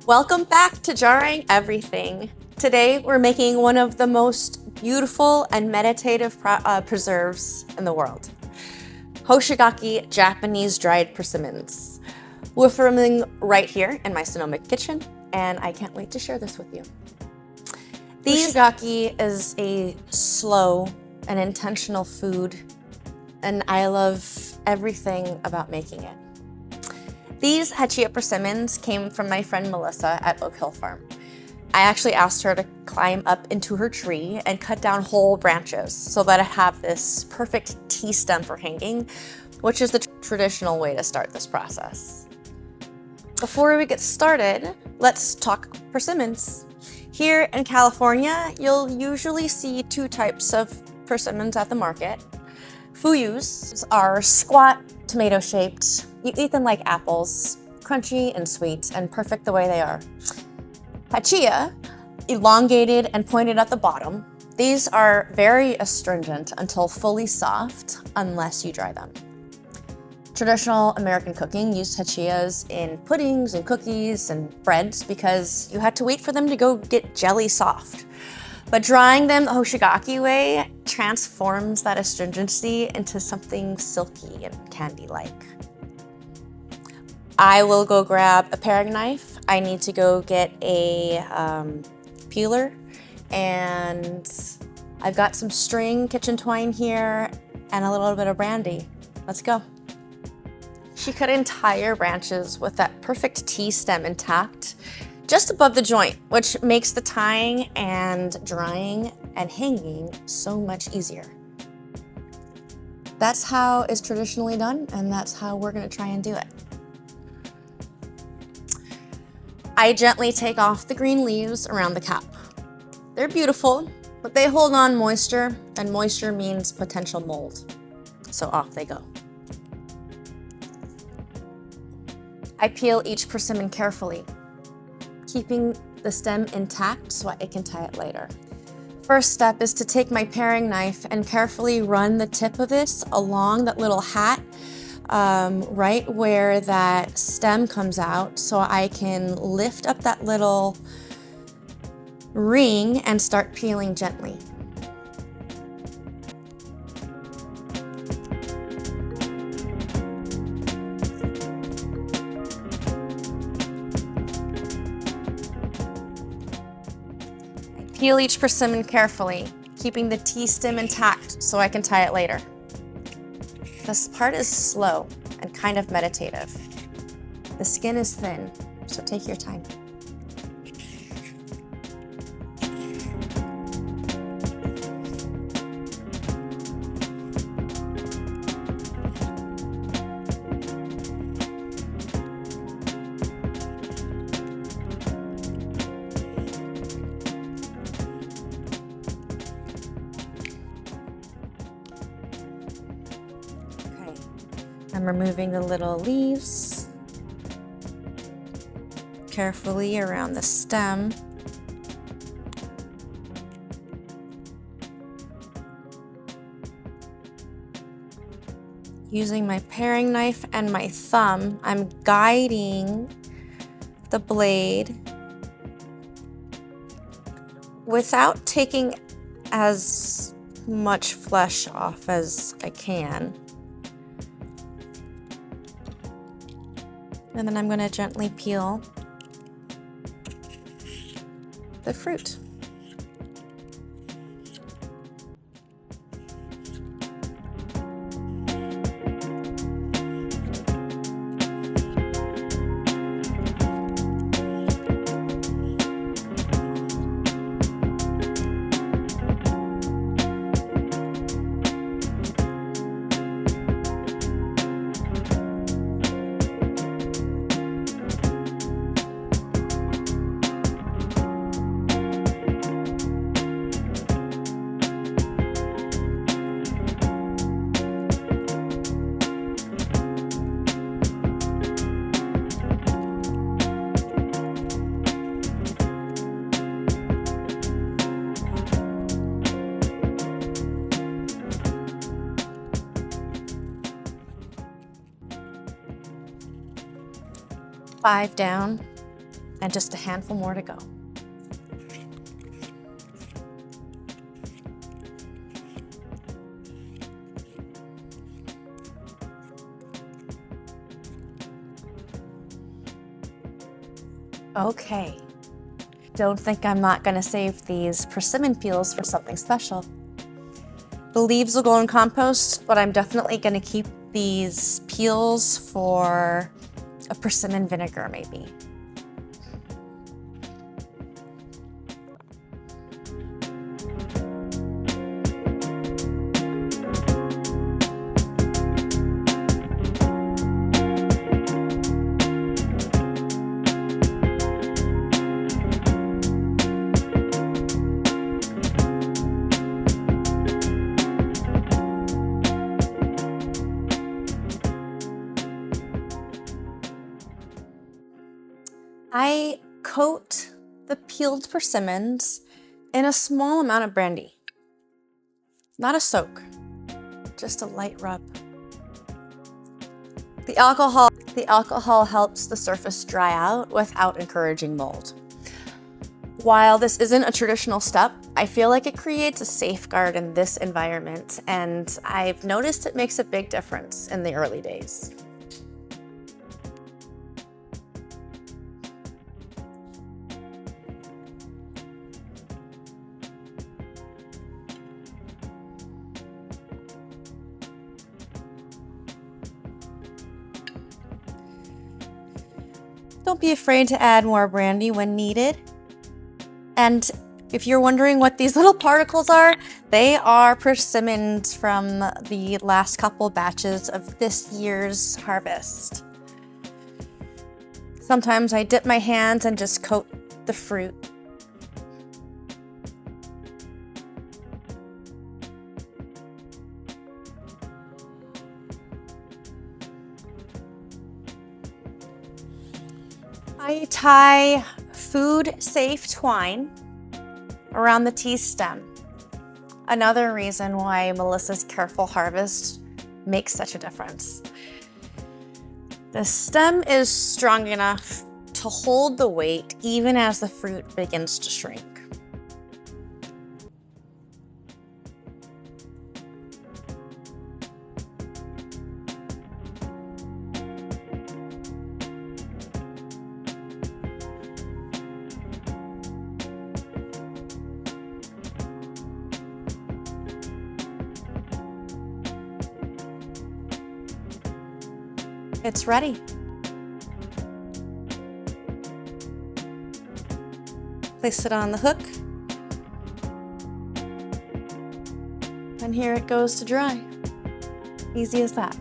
Welcome back to Jarring Everything. Today we're making one of the most beautiful and meditative preserves in the world. Hoshigaki Japanese dried persimmons. We're filming right here in my Sonoma kitchen, and I can't wait to share this with you. Hoshigaki is a slow and intentional food, and I love everything about making it. These Hachiya persimmons came from my friend Melissa at Oak Hill Farm. I actually asked her to climb up into her tree and cut down whole branches so that I have this perfect T-stem for hanging, which is the traditional way to start this process. Before we get started, let's talk persimmons. Here in California, you'll usually see two types of persimmons at the market. Fuyus are squat, tomato-shaped. You eat them like apples, crunchy and sweet, and perfect the way they are. Hachiya, elongated and pointed at the bottom. These are very astringent until fully soft, unless you dry them. Traditional American cooking used hachiyas in puddings and cookies and breads because you had to wait for them to go get jelly soft. But drying them the Hoshigaki way transforms that astringency into something silky and candy-like. I will go grab a paring knife. I need to go get a peeler, and I've got some string kitchen twine here and a little bit of brandy. Let's go. She cut entire branches with that perfect T-stem intact, just above the joint, which makes the tying and drying and hanging so much easier. That's how it's traditionally done, and that's how we're gonna try and do it. I gently take off the green leaves around the cap. They're beautiful, but they hold on moisture, and moisture means potential mold. So off they go. I peel each persimmon carefully, keeping the stem intact so I can tie it later. First step is to take my paring knife and carefully run the tip of this along that little hat, right where that stem comes out, so I can lift up that little ring and start peeling gently. Peel each persimmon carefully, keeping the T-stem intact so I can tie it later. This part is slow and kind of meditative. The skin is thin, so take your time. I'm removing the little leaves carefully around the stem. Using my paring knife and my thumb, I'm guiding the blade without taking as much flesh off as I can. And then I'm going to gently peel the fruit. Five down, and just a handful more to go. Okay, don't think I'm not gonna save these persimmon peels for something special. The leaves will go in compost, but I'm definitely gonna keep these peels for a persimmon vinegar maybe. I coat the peeled persimmons in a small amount of brandy. Not a soak, just a light rub. The alcohol helps the surface dry out without encouraging mold. While this isn't a traditional step, I feel like it creates a safeguard in this environment, and I've noticed it makes a big difference in the early days. Don't be afraid to add more brandy when needed. And if you're wondering what these little particles are, they are persimmons from the last couple batches of this year's harvest. Sometimes I dip my hands and just coat the fruit. I tie food-safe twine around the tea stem. Another reason why Melissa's careful harvest makes such a difference. The stem is strong enough to hold the weight even as the fruit begins to shrink. It's ready. Place it on the hook. And here it goes to dry. Easy as that.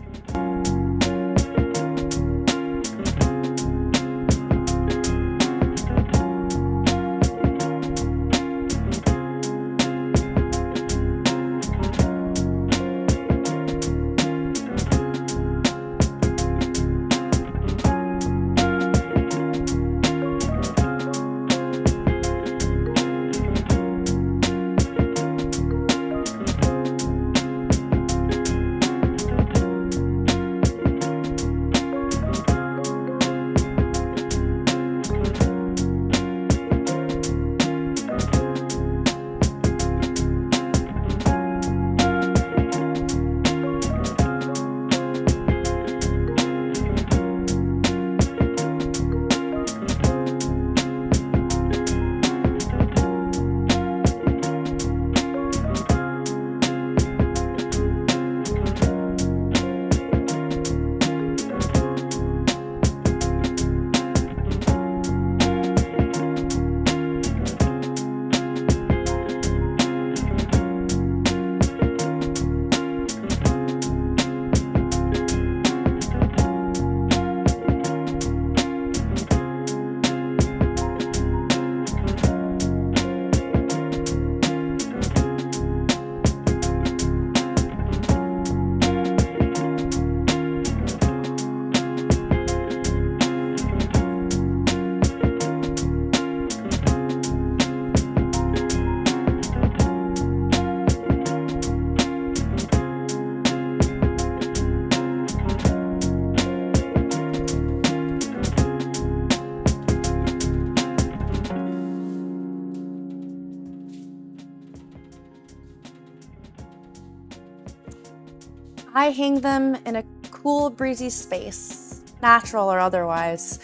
I hang them in a cool, breezy space, natural or otherwise.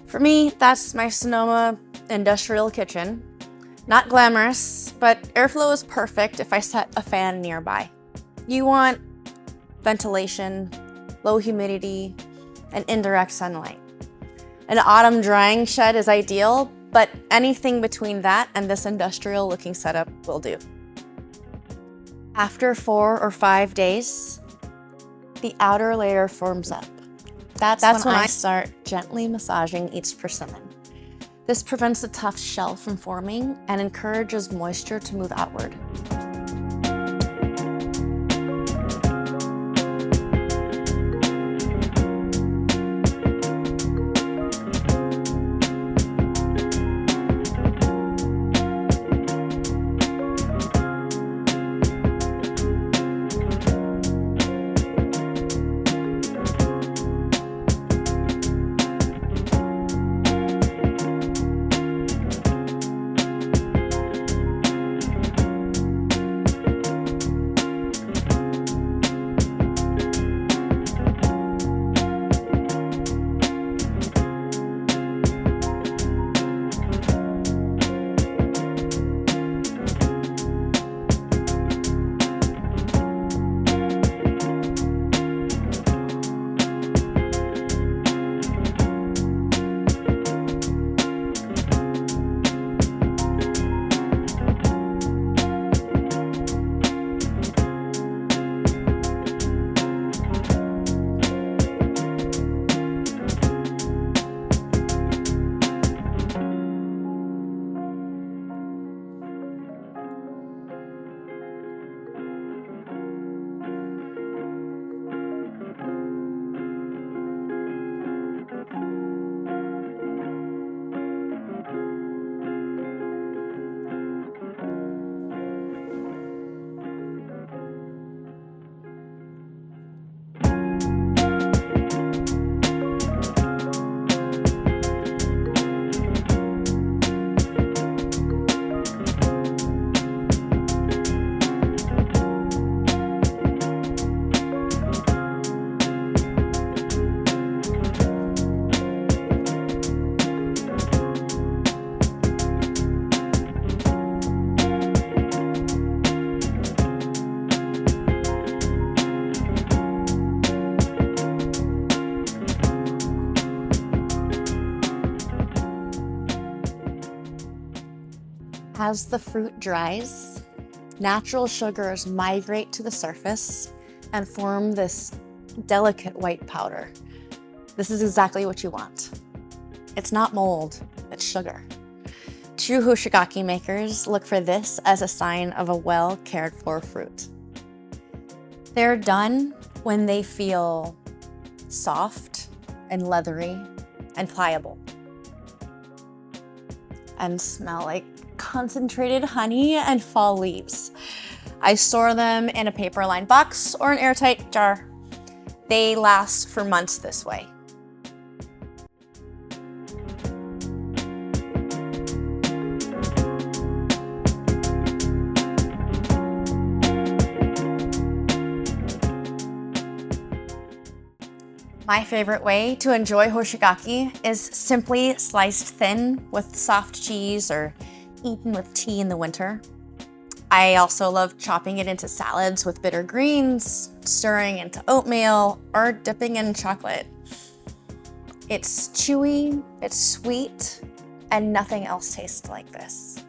For me, that's my Sonoma industrial kitchen. Not glamorous, but airflow is perfect if I set a fan nearby. You want ventilation, low humidity, and indirect sunlight. An autumn drying shed is ideal, but anything between that and this industrial looking setup will do. After 4 or 5 days, the outer layer forms up. That's when I start gently massaging each persimmon. This prevents the tough shell from forming and encourages moisture to move outward. As the fruit dries, natural sugars migrate to the surface and form this delicate white powder. This is exactly what you want. It's not mold, it's sugar. True Hoshigaki makers look for this as a sign of a well cared for fruit. They're done when they feel soft and leathery and pliable and smell like concentrated honey and fall leaves. I store them in a paper-lined box or an airtight jar. They last for months this way. My favorite way to enjoy Hoshigaki is simply sliced thin with soft cheese or eaten with tea in the winter. I also love chopping it into salads with bitter greens, stirring into oatmeal, or dipping in chocolate. It's chewy, it's sweet, and nothing else tastes like this.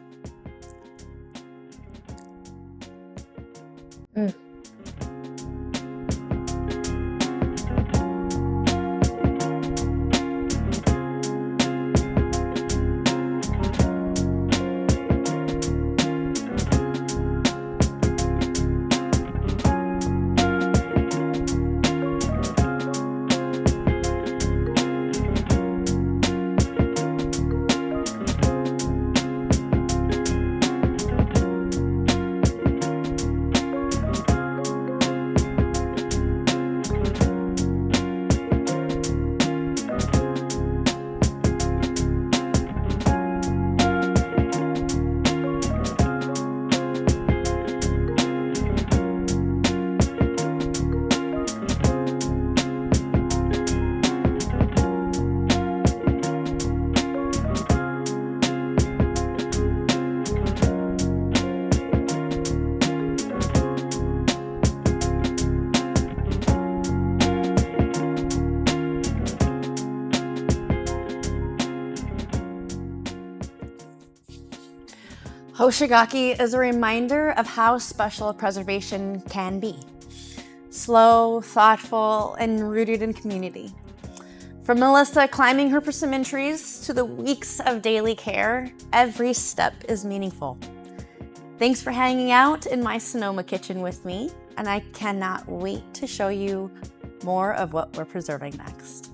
Hoshigaki is a reminder of how special preservation can be. Slow, thoughtful, and rooted in community. From Melissa climbing her persimmon trees to the weeks of daily care, every step is meaningful. Thanks for hanging out in my Sonoma kitchen with me, and I cannot wait to show you more of what we're preserving next.